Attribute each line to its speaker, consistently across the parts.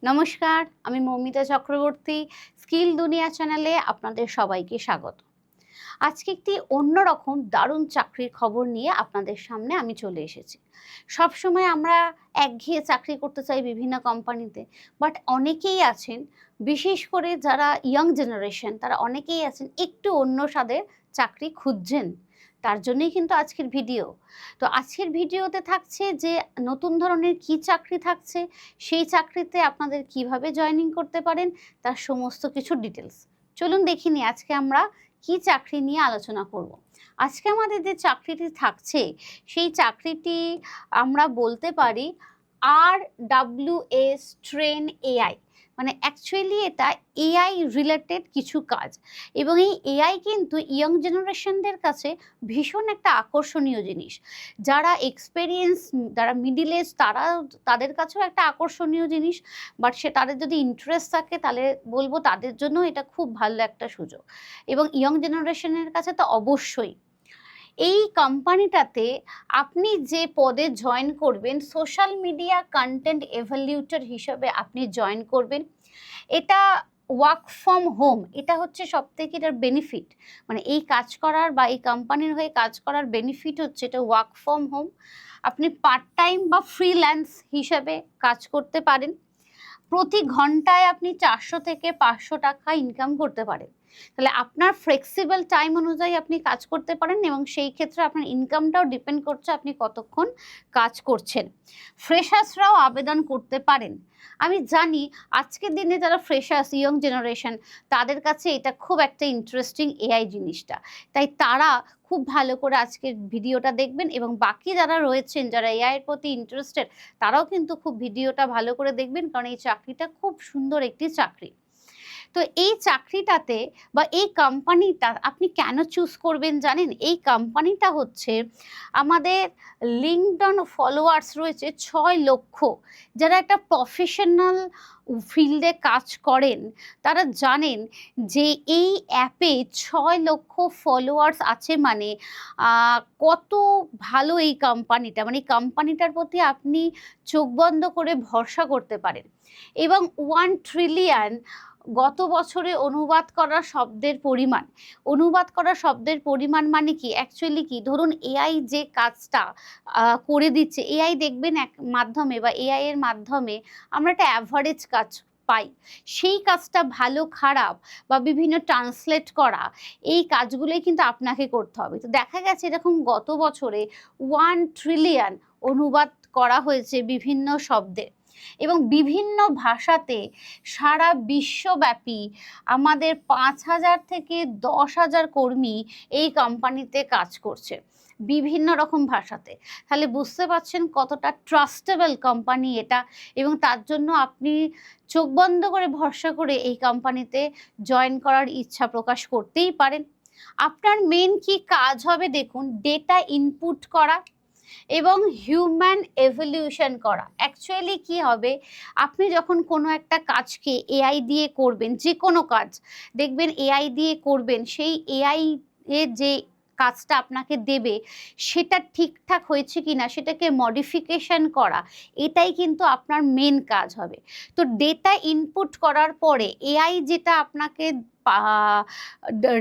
Speaker 1: নমস্কার, আমি মৌমিতা চক্রবর্তী। স্কিল দুনিয়া চ্যানেলে আপনাদের সবাইকে স্বাগত। আজকে একটি অন্যরকম দারুণ চাকরির খবর নিয়ে আপনাদের সামনে আমি চলে এসেছি। সবসময় আমরা একঘেয়ে চাকরি করতে চাই বিভিন্ন কোম্পানিতে, বাট অনেকেই আছেন, বিশেষ করে যারা ইয়াং জেনারেশন, তারা অনেকেই আছেন একটু অন্য স্বাদের চাকরি খুঁজছেন। তার জন্যই কিন্তু আজকের ভিডিও। তো আজকের ভিডিওতে থাকছে যে নতুন ধরনের কি চাকরি থাকছে, সেই চাকরিতে আপনাদের কিভাবে জয়েনিং করতে পারেন, তার সমস্ত কিছু ডিটেলস। চলুন দেখিনি আজকে আমরা কি চাকরি নিয়ে আলোচনা করব। আজকে আমাদের যে চাকরিটি থাকছে সেই চাকরিটি আমরা বলতে পারি RWS ট্রেন এআই, মানে অ্যাকচুয়ালি এটা এআই রিলেটেড কিছু কাজ, এবং এই এআই কিন্তু ইয়ং জেনারেশনদের কাছে ভীষণ একটা আকর্ষণীয় জিনিস। যারা এক্সপেরিয়েন্স, যারা মিডিল এজ, তাদের কাছেও একটা আকর্ষণীয় জিনিস, বাট তাদের যদি ইন্টারেস্ট থাকে তাহলে বলবো তাদের জন্য এটা খুব ভালো একটা সুযোগ, এবং ইয়ং জেনারেশনের কাছে তো অবশ্যই। এই কোম্পানিটাতে আপনি যে পদে জয়েন করবেন, সোশ্যাল মিডিয়া কন্টেন্ট এভালিউটর হিসেবে আপনি জয়েন করবেন। এটা ওয়ার্ক ফ্রম হোম, এটা হচ্ছে সব থেকে এটার বেনিফিট। মানে এই কাজ করার বা এই কোম্পানির হয়ে কাজ করার বেনিফিট হচ্ছে এটা ওয়ার্ক ফ্রম হোম। আপনি পার্ট টাইম বা ফ্রিল্যান্স হিসাবে কাজ করতে পারেন। প্রতি ঘন্টায় আপনি 400 থেকে 500 টাকা ইনকাম করতে পারেন। তাহলে আপনার ফ্লেক্সিবল টাইম অনুযায়ী আপনি কাজ করতে পারেন, এবং সেই ক্ষেত্রে আপনার ইনকামটাও ডিপেন্ড করছে আপনি কতক্ষণ কাজ করছেন। ফ্রেশার্সরাও আবেদন করতে পারেন। আমি জানি আজকের দিনে যারা ফ্রেশার্স, ইয়ং জেনারেশন, তাদের কাছে এটা খুব একটা ইন্টারেস্টিং এআই জিনিসটা, তাই তারা খুব ভালো করে আজকের ভিডিওটা দেখবেন, এবং বাকি যারা রয়েছেন যারা এআই এর প্রতি ইন্টারেস্টেড, তারাও কিন্তু খুব ভিডিওটা ভালো করে দেখবেন, কারণ এই চাকরিটা খুব সুন্দর একটি চাকরি। তো এই চাকরিটাতে বা এই কোম্পানিটা আপনি কেন চুজ করবেন জানেন? এই কোম্পানিটা হচ্ছে আমাদের লিঙ্কডইন ফলোয়ার্স রয়েছে 6 লক্ষ। যারা একটা প্রফেশনাল ফিল্ডে কাজ করেন তারা জানেন যে এই অ্যাপে 6 লক্ষ ফলোয়ার্স আছে, মানে কত ভালো এই কোম্পানিটা। মানে এই কোম্পানিটার প্রতি আপনি চোখ বন্ধ করে ভরসা করতে পারেন। এবং 1 ট্রিলিয়ন গত বছরে অনুবাদ করা শব্দের পরিমাণ মানে কি, অ্যাকচুয়ালি কি, ধরুন এআই যে কাজটা করে দিচ্ছে, এআই দেখবেন এক মাধ্যমে বা এআই এর মাধ্যমে আমরা একটা অ্যাভারেজ কাজ পাই। সেই কাজটা ভালো খারাপ বা বিভিন্ন ট্রান্সলেট করা, এই কাজগুলোই কিন্তু আপনাকে করতে হবে। তো দেখা গেছে এরকম গত বছরে 1 ট্রিলিয়ন অনুবাদ করা হয়েছে বিভিন্ন শব্দে, এবং বিভিন্ন ভাষাতে সারা বিশ্বব্যাপী আমাদের 5,000 থেকে 10,000 কর্মী এই কোম্পানিতে কাজ করছে বিভিন্ন রকম ভাষাতে। তাহলে বুঝতে পারছেন কতটা ট্রাস্টেবল কোম্পানি এটা, এবং তার জন্য আপনি চোখ বন্ধ করে ভরসা করে এই কোম্পানিতে জয়েন করার ইচ্ছা প্রকাশ করতেই পারেন। আপনার মেন কি কাজ হবে দেখুন, ডেটা ইনপুট করা এবং হিউম্যান এভলিউশন করা। অ্যাকচুয়ালি কি হবে, আপনি যখন কোনো একটা কাজকে এআই দিয়ে করবেন, যে কোনো কাজ দেখবেন এআই দিয়ে করবেন, সেই এআই এর যে কাজটা আপনাকে দেবে সেটা ঠিকঠাক হয়েছে কিনা সেটাকে মডিফিকেশন করা, এটাই কিন্তু আপনার মেন কাজ হবে। তো ডেটা ইনপুট করার পরে এআই যেটা আপনাকে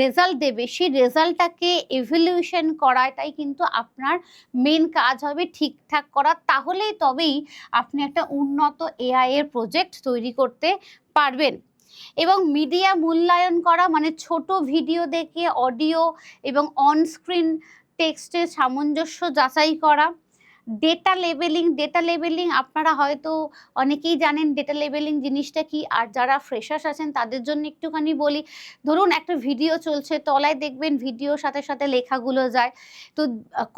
Speaker 1: রেজাল্ট দেবে, সেই রেজাল্টটাকে এভলিউশন করাটাই কিন্তু আপনার মেন কাজ হবে, ঠিকঠাক করা। তাহলেই তবেই আপনি একটা উন্নত এআই এর প্রজেক্ট তৈরি করতে পারবেন। এবং মিডিয়া মূল্যায়ন করা, মানে ছোট ভিডিও দেখে অডিও এবং অনস্ক্রিন টেক্সটের সামঞ্জস্য যাচাই করা। ডেটা লেবেলিং আপনারা হয়তো অনেকেই জানেন ডেটা লেবেলিং জিনিসটা কি, আর যারা ফ্রেশার্স আছেন তাদের জন্য একটুখানি বলি। ধরুন একটা ভিডিও চলছে, তলায় দেখবেন ভিডিওর সাথে সাথে লেখাগুলো যায়, তো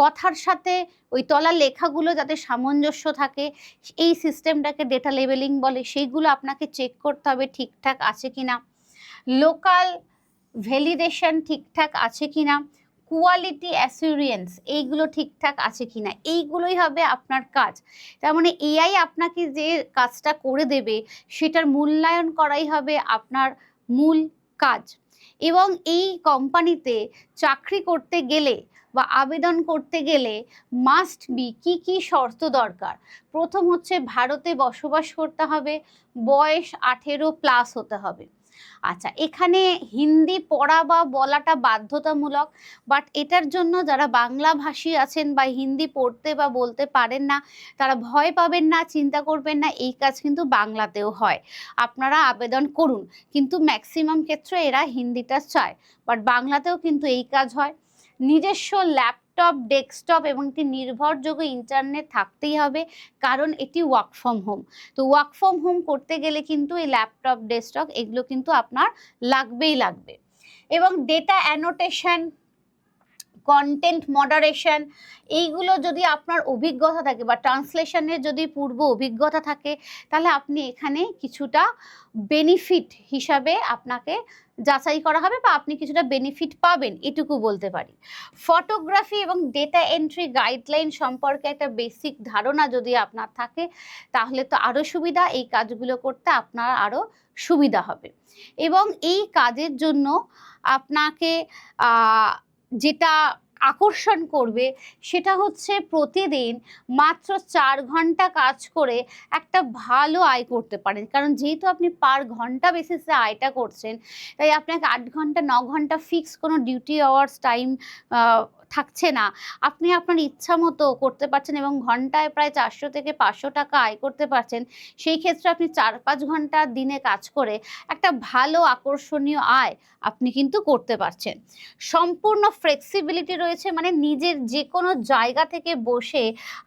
Speaker 1: কথার সাথে ওই তলার লেখাগুলো যাতে সামঞ্জস্য থাকে, এই সিস্টেমটাকে ডেটা লেবেলিং বলে। সেইগুলো আপনাকে চেক করতে হবে ঠিকঠাক আছে কিনা। লোকাল ভ্যালিডেশন ঠিকঠাক আছে কিনা, কোয়ালিটি অ্যাসিউরেন্স এইগুলো ঠিকঠাক আছে কিনা, এইগুলোই হবে আপনার কাজ। তার মানে এআই আপনাকে যে কাজটা করে দেবে সেটার মূল্যায়ন করাই হবে আপনার মূল কাজ। এবং এই কোম্পানিতে চাকরি করতে গেলে বা আবেদন করতে গেলে মাস্ট বি কি কি শর্ত দরকার। প্রথম হচ্ছে ভারতে বসবাস করতে হবে, বয়স 18+ হতে হবে। আচ্ছা, এখানে হিন্দি পড়া বা বলাটা বাধ্যতামূলক, বাট এটার জন্য যারা বাংলাভাষী আছেন বা হিন্দি পড়তে বা বলতে পারেন না তারা ভয় পাবেন না, চিন্তা করবেন না, এই কাজ কিন্তু বাংলাতেও হয়, আপনারা আবেদন করুন। কিন্তু ম্যাক্সিমাম ক্ষেত্রে এরা হিন্দিটা চায়, বাট বাংলাতেও কিন্তু এই কাজ হয়। নিজস্ব ল্যাপটপ, ডেস্কটপ এবং একটি নির্ভরযোগ্য ইন্টারনেট থাকতেই হবে, কারণ এটি ওয়ার্ক ফ্রম হোম। তো ওয়ার্ক ফ্রম হোম করতে গেলে কিন্তু এই ল্যাপটপ, ডেস্কটপ এগুলো কিন্তু আপনার লাগবেই লাগবে। এবং ডেটা অ্যানোটেশন, কন্টেন্ট মডারেশন, এইগুলো যদি আপনার অভিজ্ঞতা থাকে বা ট্রান্সলেশনের যদি পূর্ব অভিজ্ঞতা থাকে, তাহলে আপনি এখানে কিছুটা বেনিফিট হিসাবে আপনাকে যাচাই করা হবে বা আপনি কিছুটা বেনিফিট পাবেন, এটুকু বলতে পারি। ফটোগ্রাফি এবং ডেটা এন্ট্রি গাইডলাইন সম্পর্কে একটা বেসিক ধারণা যদি আপনার থাকে তাহলে তো আরও সুবিধা, এই কাজগুলো করতে আপনার আরও সুবিধা হবে। এবং এই কাজের জন্য আপনাকে যেটা আকর্ষণ করবে সেটা হচ্ছে প্রতিদিন মাত্র 4 ঘন্টা কাজ করে একটা ভালো আয় করতে পারেন। কারণ যেহেতু আপনি পার ঘন্টা বেসিসে আয়টা করছেন, তাই আপনাকে 8 ঘন্টা 9 ঘন্টা ফিক্স কোনো ডিউটি আওয়ার্স টাইম থাকছে না, আপনি আপনার ইচ্ছা মতো করতে পারছেন এবং ঘন্টায় প্রায় 400 থেকে 500 টাকা আয় করতে পারছেন। সেই ক্ষেত্রে আপনি 4-5 ঘন্টা দিনে কাজ করে একটা ভালো আকর্ষণীয় আয় আপনি কিন্তু করতে পারছেন। সম্পূর্ণ ফ্লেক্সিবিলিটি রয়েছে, মানে নিজের যে কোনো জায়গা থেকে বসে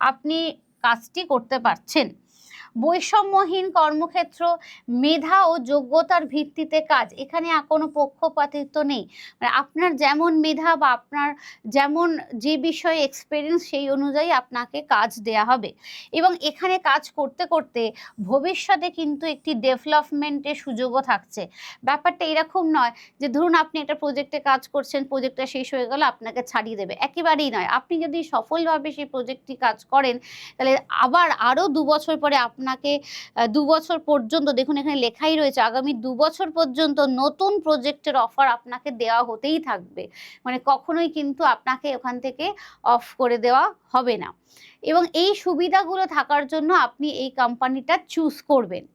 Speaker 1: আপনি কাজটি করতে পারছেন। বৈষম্যহীন কর্মক্ষেত্র, মেধা ও যোগ্যতার ভিত্তিতে কাজ, এখানে কোনো পক্ষপাতিত্ব নেই, মানে আপনার যেমন মেধা বা আপনার যেমন যে বিষয়ে এক্সপিরিয়েন্স সেই অনুযায়ী আপনাকে কাজ দেয়া হবে। এবং এখানে কাজ করতে করতে ভবিষ্যতে কিন্তু একটি ডেভেলপমেন্টের সুযোগও থাকছে। ব্যাপারটা এরকম নয় যে ধরুন আপনি একটা প্রজেক্টে কাজ করছেন, প্রজেক্টটা শেষ হয়ে গেল আপনাকে ছাড়িয়ে দেবে, একেবারেই নয়। আপনি যদি সফলভাবে সেই প্রজেক্টটি কাজ করেন তাহলে আবার আরও 2 বছর পরে আপনাকে 2 বছর পর্যন্ত, দেখুন এখানে লেখাই রয়েছে, আগামী 2 বছর পর্যন্ত নতুন প্রজেক্টের অফার আপনাকে দেওয়া হতেই থাকবে, মানে কখনোই কিন্তু আপনাকে ওখান থেকে অফ করে দেওয়া হবে না। এবং এই সুবিধাগুলো থাকার জন্য আপনি এই কোম্পানিটা চুজ করবেন।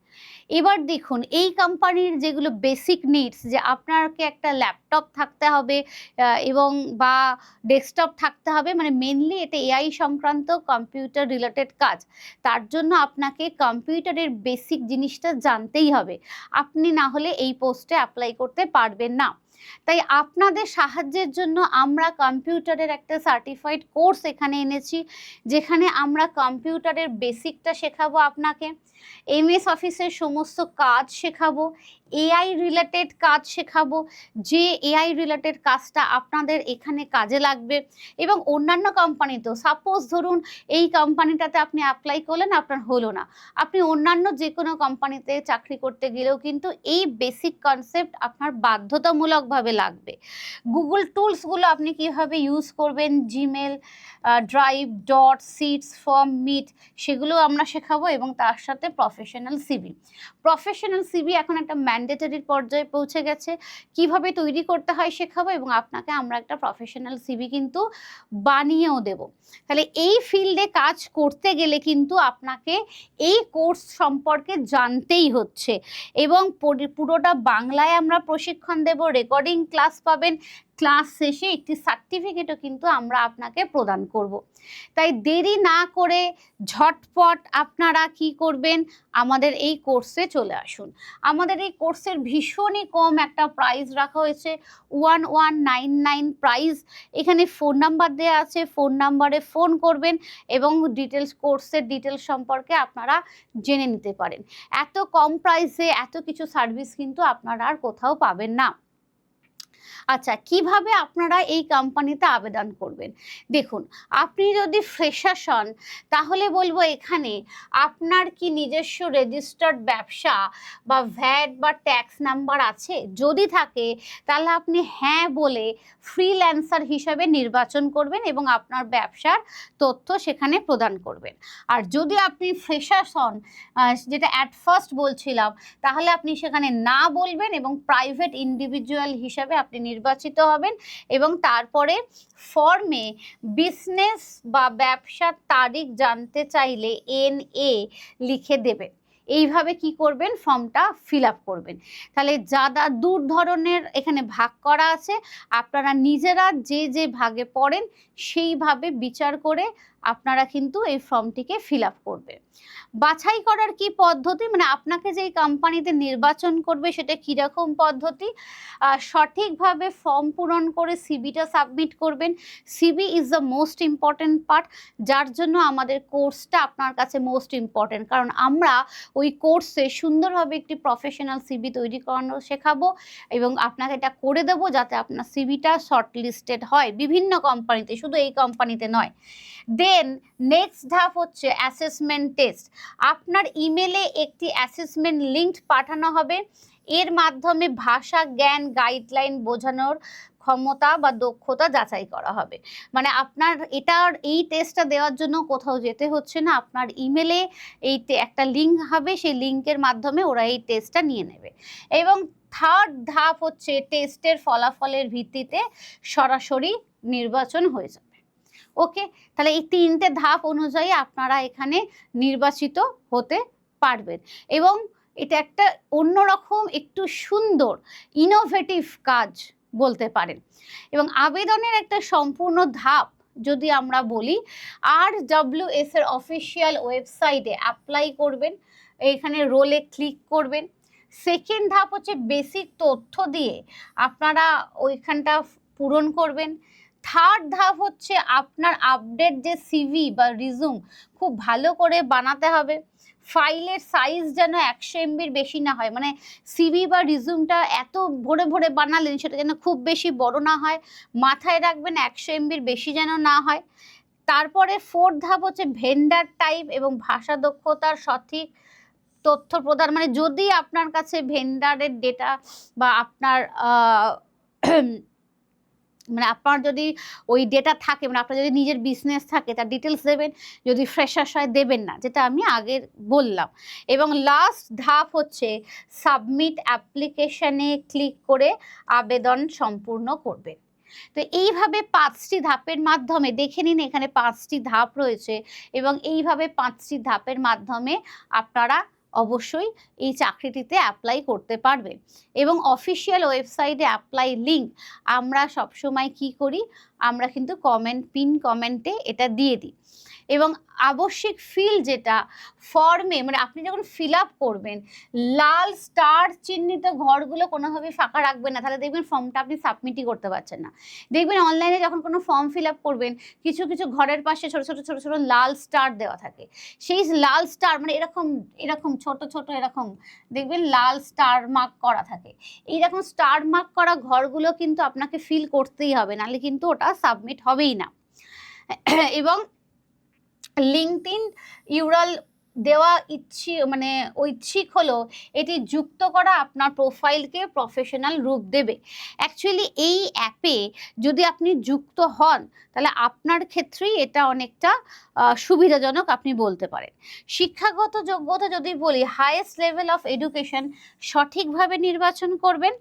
Speaker 1: এবার দেখুন এই কোম্পানির যেগুলো বেসিক নিডস, যে আপনাকে একটা ল্যাপটপ থাকতে হবে এবং বা ডেস্কটপ থাকতে হবে, মানে মেনলি এটা এআই সংক্রান্ত কম্পিউটার রিলেটেড কাজ, তার জন্য আপনাকে কম্পিউটারের বেসিক জিনিসটা জানতেই হবে, আপনি না হলে এই পোস্টে অ্যাপ্লাই করতে পারবেন না। তাই আপনাদের সাহায্যের জন্য আমরা কম্পিউটারের একটা সার্টিফাইড কোর্স এখানে এনেছি, যেখানে আমরা কম্পিউটারের বেসিকটা শেখাবো আপনাকে, এমএস অফিসের সমস্ত কাজ শেখাবো, এআই রিলেটেড কাজ শেখাবো, যে এআই রিলেটেড কাজটা আপনাদের এখানে কাজে লাগবে। এবং অন্যান্য কোম্পানিতেও, সাপোজ ধরুন এই কোম্পানিটাতে আপনি অ্যাপ্লাই করলেন, আপনার হলো না, আপনি অন্যান্য যে কোনো কোম্পানিতে চাকরি করতে গেলেও কিন্তু এই বেসিক কনসেপ্ট আপনার বাধ্যতামূলকভাবে লাগবে। গুগল টুলসগুলো আপনি কীভাবে ইউজ করবেন, জিমেল, ড্রাইভ, ডট, সিটস, ফর্ম, মিট, সেগুলো আমরা শেখাবো। এবং তার সাথে প্রফেশনাল সিভি এখন একটা ম্যান্ডেটরির পর্যায়ে পৌঁছে গেছে, কিভাবে তৈরি করতে হয় শেখাবো এবং আপনাকে আমরা একটা প্রফেশনাল সিভি কিন্তু বানিয়েও দেব। তাহলে এই ফিল্ডে কাজ করতে গেলে কিন্তু আপনাকে এই কোর্স সম্পর্কে জানতেই হচ্ছে। এবং পুরোটা বাংলায় আমরা প্রশিক্ষণ দেব, রেকর্ডিং ক্লাস পাবেন, ক্লাস শেষে একটি সার্টিফিকেটও কিন্তু আমরা আপনাকে প্রদান করব। তাই দেরি না করে ঝটপট আপনারা কি করবেন, আমাদের এই কোর্সে চলে আসুন। আমাদের এই কোর্সের ভীষণই কম একটা প্রাইস রাখা হয়েছে, 1199 প্রাইস। এখানে ফোন নাম্বার দেওয়া আছে, ফোন নাম্বারে ফোন করবেন এবং কোর্সের ডিটেলস সম্পর্কে আপনারা জেনে নিতে পারেন। এত কম প্রাইসে এত কিছু সার্ভিস কিন্তু আপনারা আর কোথাও পাবেন না। আচ্ছা, কিভাবে আপনারা এই কোম্পানিতে আবেদন করবেন? দেখুন, আপনি যদি ফ্রেশার্স হন তাহলে বলবো এখানে আপনার কি নিজস্ব রেজিস্টার্ড ব্যবসা বা ভ্যাট বা ট্যাক্স নাম্বার আছে? যদি থাকে তাহলে আপনি হ্যাঁ বলে ফ্রিল্যান্সার হিসাবে নির্বাচন করবেন এবং আপনার ব্যবসার তথ্য সেখানে প্রদান করবেন। আর যদি আপনি ফ্রেশার্স হন, যেটা অ্যাট ফার্স্ট বলছিলাম, তাহলে আপনি সেখানে না বলবেন এবং প্রাইভেট ইন্ডিভিজুয়াল হিসাবে আপনি নির্বাচিত হবেন এবং তারপরে ফর্মে বিজনেস বা ব্যবসার তারিখ জানতে চাইলে NA লিখে দেবেন। এইভাবে কি করবেন, ফর্মটা ফিল আপ করবেন। তাহলে যারা দূর ধরনের এখানে ভাগ করা আছে, আপনারা নিজেরা যে যে ভাগে পড়েন সেইভাবে বিচার করে আপনারা কিন্তু এই ফর্মটিকে ফিল আপ করবেন। বাছাই করার কি পদ্ধতি, মানে আপনাকে যেই কোম্পানিতে নির্বাচন করবে সেটা কীরকম পদ্ধতি, সঠিকভাবে ফর্ম পূরণ করে সিবিটা সাবমিট করবেন। CV is the most important part, যার জন্য আমাদের কোর্সটা আপনার কাছে মোস্ট ইম্পর্ট্যান্ট, কারণ আমরা ওই কোর্সে সুন্দরভাবে একটি প্রফেশনাল সিবি তৈরি করানো শেখাবো এবং আপনাকে এটা করে দেবো যাতে আপনার সিবিটা শর্ট লিস্টেড হয় বিভিন্ন কোম্পানিতে, শুধু এই কোম্পানিতে নয়। দেন নেক্সট ধাপ হচ্ছে অ্যাসেসমেন্ট টেস্ট। আপনার ইমেলে একটি অ্যাসেসমেন্ট লিঙ্ক পাঠানো হবে, এর মাধ্যমে ভাষা জ্ঞান গাইডলাইন বোঝানোর ক্ষমতা বা দক্ষতা যাচাই করা হবে। মানে আপনার এই টেস্টটা দেওয়ার জন্য কোথাও যেতে হচ্ছে না, আপনার ইমেলে একটা লিঙ্ক হবে, সেই লিঙ্কের মাধ্যমে ওরা এই টেস্টটা নিয়ে নেবে। এবং থার্ড ধাপ হচ্ছে টেস্টের ফলাফলের ভিত্তিতে সরাসরি নির্বাচন হয়ে যাবে। ওকে, তাহলে এই 3টে ধাপ অনুযায়ী আপনারা এখানে নির্বাচিত হতে পারবেন এবং এটা একটা অন্যরকম একটু সুন্দর ইনোভেটিভ কাজ বলতে পারেন। এবং আবেদনের একটা সম্পূর্ণ ধাপ যদি আমরা বলি, RWS এর অফিসিয়াল ওয়েবসাইটে অ্যাপ্লাই করবেন, এখানে রোলে ক্লিক করবেন। সেকেন্ড ধাপ হচ্ছে বেসিক তথ্য দিয়ে আপনারা ওইখানটা পূরণ করবেন। থার্ড ধাপ হচ্ছে আপনার আপডেট যে সিভি বা রিজুম খুব ভালো করে বানাতে হবে। ফাইলের সাইজ যেন 100 MBর বেশি না হয়, মানে সিভি বা রিজুমটা এত ভরে ভরে বানালেন সেটা যেন খুব বেশি বড় না হয়, মাথায় রাখবেন 100 MBর বেশি যেন না হয়। তারপরে ফোর্থ ধাপ হচ্ছে ভেন্ডার টাইপ এবং ভাষা দক্ষতার সঠিক তথ্য প্রদান, মানে যদি আপনার কাছে ভেন্ডারের ডেটা বা আপনার মানে আপনার যদি ওই ডেটা থাকে, মানে আপনার যদি নিজের বিজনেস থাকে তার ডিটেলস দেবেন, যদি ফ্রেশার্স হয় দেবেন না, যেটা আমি আগে বললাম। এবং লাস্ট ধাপ হচ্ছে সাবমিট অ্যাপ্লিকেশানে ক্লিক করে আবেদন সম্পূর্ণ করবেন। তো এইভাবে 5টি ধাপের মাধ্যমে, দেখে নিন এখানে 5টি ধাপ রয়েছে এবং এইভাবে 5টি ধাপের মাধ্যমে আপনারা অবশ্যই এই চাকরিটিতে অ্যাপ্লাই করতে পারবেন। এবং অফিসিয়াল ওয়েবসাইটে অ্যাপ্লাই লিঙ্ক আমরা সবসময় কি করি, আমরা কিন্তু পিন কমেন্টে এটা দিয়ে দিই। এবং আবশ্যিক ফিল্ড যেটা ফর্মে, মানে আপনি যখন ফিল আপ করবেন, লাল স্টার চিহ্নিত ঘরগুলো কোনোভাবেই ফাঁকা রাখবেন না, তাহলে দেখবেন ফর্মটা আপনি সাবমিটই করতে পারছেন না। দেখবেন অনলাইনে যখন কোনো ফর্ম ফিল আপ করবেন, কিছু কিছু ঘরের পাশে ছোট ছোট ছোট ছোট লাল স্টার দেওয়া থাকে। সেই লাল স্টার মানে এরকম এরকম ছোট ছোট এরকম দেখবেন লাল স্টার মার্ক করা থাকে। এইরকম স্টার মার্ক করা ঘরগুলো কিন্তু আপনাকে ফিল করতেই হবে, নাহলে কিন্তু ওটা সাবমিট হবেই না। এবং লিঙ্কডইন ইউআরএল দেওয়া ঐচ্ছিক হলো এটি যুক্ত করা আপনার প্রোফাইলকে প্রফেশনাল রূপ দেবে। অ্যাকচুয়ালি এই অ্যাপে যদি আপনি যুক্ত হন তাহলে আপনার ক্ষেত্রেই এটা অনেকটা সুবিধাজনক আপনি বলতে পারেন। শিক্ষাগত যোগ্যতা যদি বলি, হাইয়েস্ট লেভেল অফ এডুকেশন সঠিকভাবে নির্বাচন করবেন।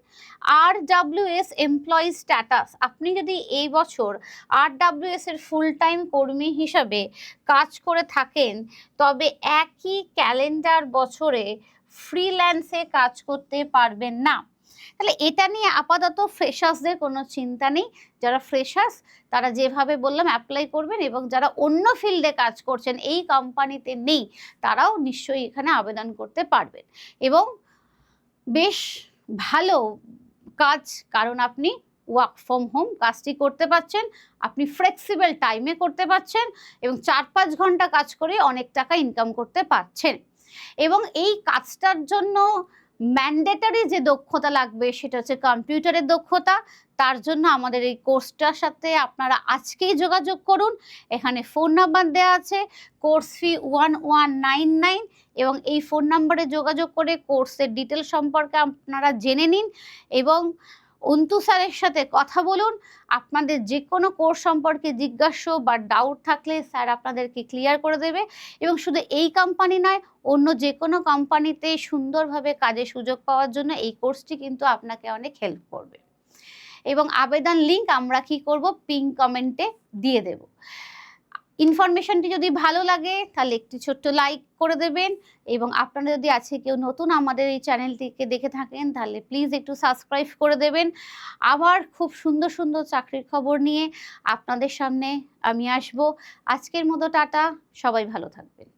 Speaker 1: RWS এমপ্লয়ি স্ট্যাটাস, আপনি যদি এই বছর RWS এর ফুল টাইম কর্মী হিসাবে কাজ করে থাকেন তবে একই ক্যালেন্ডার বছরে ফ্রিল্যান্সে কাজ করতে পারবেন না। তাহলে এটা নিয়ে আপাতত ফ্রেশার্সদের কোনো চিন্তা নেই। যারা ফ্রেশার্স তারা যেভাবে বললাম অ্যাপ্লাই করবেন, এবং যারা অন্য ফিল্ডে কাজ করছেন এই কোম্পানিতে নেই তারাও নিশ্চয়ই এখানে আবেদন করতে পারবেন। এবং বেশ ভালো কাজ, কারণ আপনি ওয়ার্ক ফ্রম হোম কাজটি করতে পারছেন, আপনি ফ্লেক্সিবল টাইমে করতে পারছেন এবং 4-5 ঘন্টা কাজ করে অনেক টাকা ইনকাম করতে পারছেন। এবং এই কাজটার জন্য ম্যান্ডেটরি যে দক্ষতা লাগবে সেটা হচ্ছে কম্পিউটারের দক্ষতা। তার জন্য আমাদের এই কোর্সটার সাথে আপনারা আজকেই যোগাযোগ করুন। এখানে ফোন নাম্বার দেওয়া আছে, কোর্স ফি 1199, এবং এই ফোন নাম্বারে যোগাযোগ করে কোর্সের ডিটেল সম্পর্কে আপনারা জেনে নিন এবং অন্তু স্যারের সাথে কথা বলুন। আপনাদের যে কোনো কোর্স সম্পর্কে জিজ্ঞাসা বা ডাউট থাকলে স্যার আপনাদেরকে ক্লিয়ার করে দেবে। এবং শুধু এই কোম্পানি নয়, অন্য যে কোনো কোম্পানিতে সুন্দরভাবে কাজের সুযোগ পাওয়ার জন্য এই কোর্সটি কিন্তু আপনাকে অনেক হেল্প করবে। এবং আবেদন লিঙ্ক আমরা কি করব, পিন কমেন্টে দিয়ে দেব। ইনফরমেশনটি যদি ভালো লাগে তাহলে একটি ছোট্ট লাইক করে দেবেন, এবং আপনারা যদি আজকে কেউ নতুন আমাদের এই চ্যানেলটিকে দেখে থাকেন তাহলে প্লিজ একটু সাবস্ক্রাইব করে দেবেন। আবার খুব সুন্দর সুন্দর চাকরির খবর নিয়ে আপনাদের সামনে আমি আসব। আজকের মতো টাটা, সবাই ভালো থাকবেন।